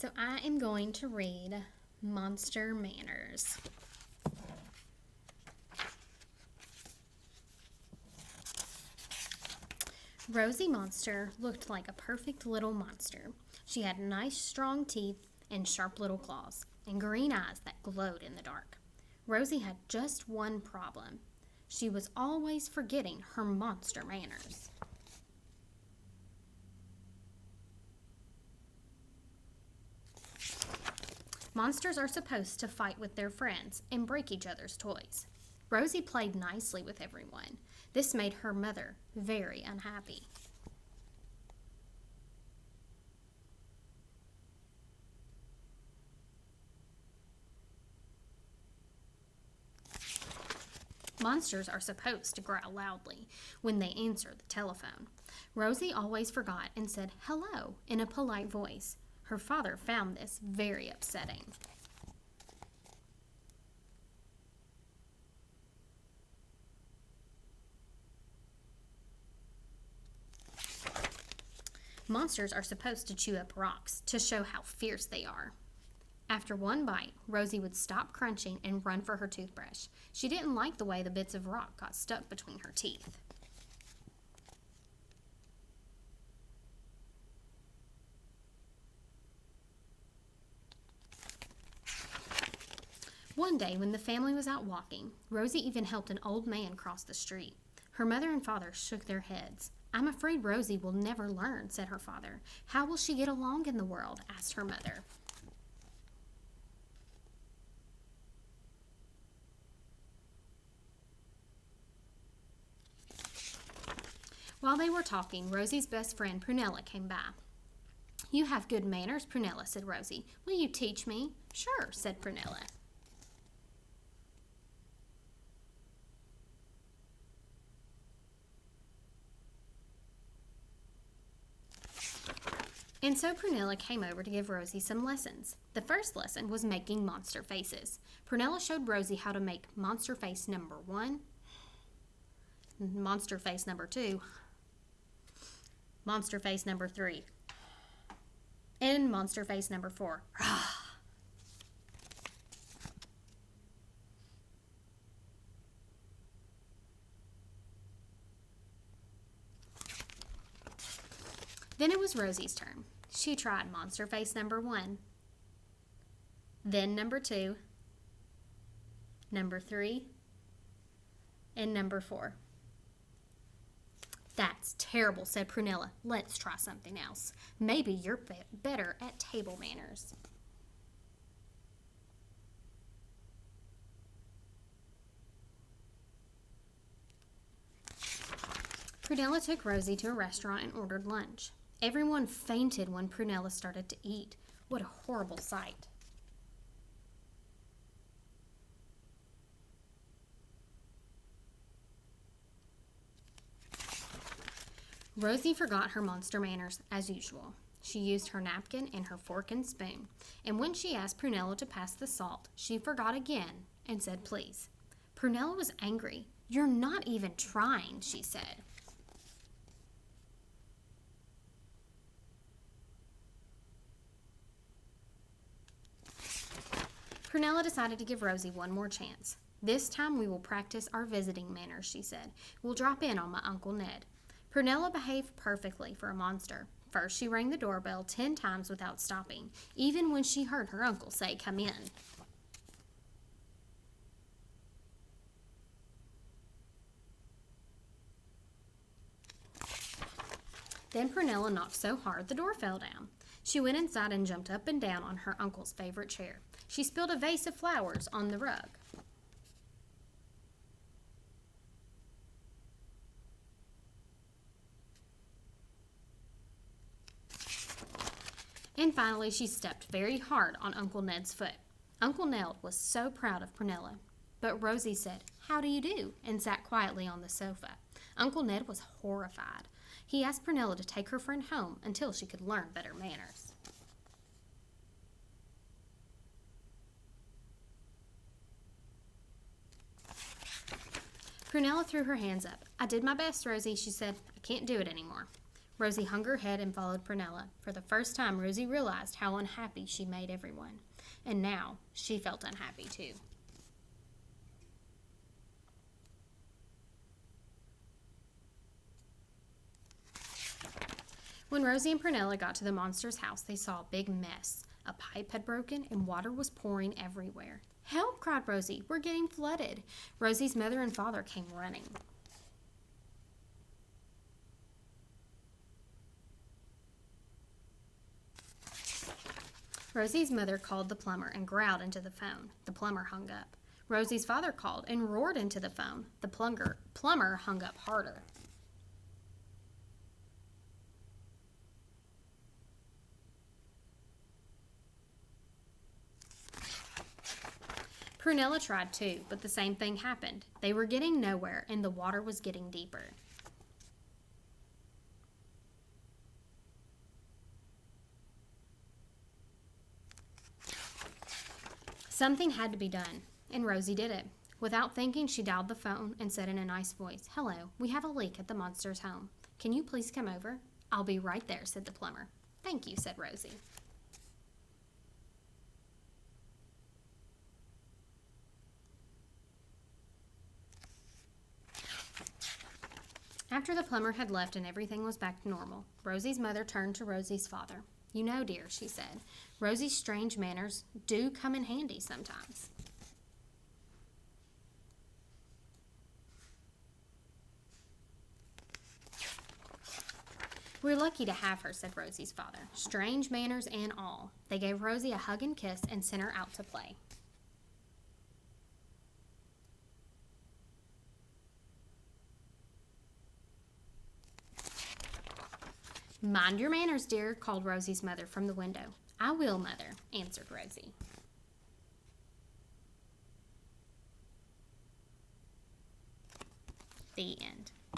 So I am going to read Monster Manners. Rosie Monster looked like a perfect little monster. She had nice strong teeth and sharp little claws and green eyes that glowed in the dark. Rosie had just one problem. She was always forgetting her monster manners. Monsters are supposed to fight with their friends and break each other's toys. Rosie played nicely with everyone. This made her mother very unhappy. Monsters are supposed to growl loudly when they answer the telephone. Rosie always forgot and said hello in a polite voice. Her father found this very upsetting. Monsters are supposed to chew up rocks to show how fierce they are. After one bite, Rosie would stop crunching and run for her toothbrush. She didn't like the way the bits of rock got stuck between her teeth. One day, when the family was out walking, Rosie even helped an old man cross the street. Her mother and father shook their heads. "I'm afraid Rosie will never learn," said her father. "How will she get along in the world?" asked her mother. While they were talking, Rosie's best friend Prunella came by. "You have good manners, Prunella," said Rosie. "Will you teach me?" "Sure," said Prunella. And so Prunella came over to give Rosie some lessons. The first lesson was making monster faces. Prunella showed Rosie how to make monster face number 1, monster face number 2, monster face number 3, and monster face number 4. Then it was Rosie's turn. She tried monster face number 1, then number 2, number 3, and number 4. "That's terrible," said Prunella. "Let's try something else. Maybe you're better at table manners." Prunella took Rosie to a restaurant and ordered lunch. Everyone fainted when Prunella started to eat. What a horrible sight. Rosie forgot her monster manners as usual. She used her napkin and her fork and spoon, and when she asked Prunella to pass the salt, she forgot again and said please. Prunella was angry. "You're not even trying," she said. Prunella decided to give Rosie one more chance. "This time we will practice our visiting manners," she said. "We'll drop in on my Uncle Ned." Prunella behaved perfectly for a monster. First, she rang the doorbell 10 times without stopping, even when she heard her uncle say, "Come in." Then Prunella knocked so hard the door fell down. She went inside and jumped up and down on her uncle's favorite chair. She spilled a vase of flowers on the rug. And finally, she stepped very hard on Uncle Ned's foot. Uncle Ned was so proud of Prunella. But Rosie said, "How do you do?" and sat quietly on the sofa. Uncle Ned was horrified. He asked Prunella to take her friend home until she could learn better manners. Prunella threw her hands up. "I did my best, Rosie," she said. "I can't do it anymore." Rosie hung her head and followed Prunella. For the first time, Rosie realized how unhappy she made everyone. And now she felt unhappy too. When Rosie and Prunella got to the monster's house, they saw a big mess. A pipe had broken and water was pouring everywhere. "Help!" cried Rosie. "We're getting flooded." Rosie's mother and father came running. Rosie's mother called the plumber and growled into the phone. The plumber hung up. Rosie's father called and roared into the phone. The plumber hung up harder. Prunella tried too, but the same thing happened. They were getting nowhere, and the water was getting deeper. Something had to be done, and Rosie did it. Without thinking, she dialed the phone and said in a nice voice, "Hello, we have a leak at the monster's home. Can you please come over?" "I'll be right there," said the plumber. "Thank you," said Rosie. After the plumber had left and everything was back to normal, Rosie's mother turned to Rosie's father. "You know, dear," she said, "Rosie's strange manners do come in handy sometimes." "We're lucky to have her," said Rosie's father, "strange manners and all." They gave Rosie a hug and kiss and sent her out to play. "Mind your manners, dear," called Rosie's mother from the window. "I will, mother," answered Rosie. The end.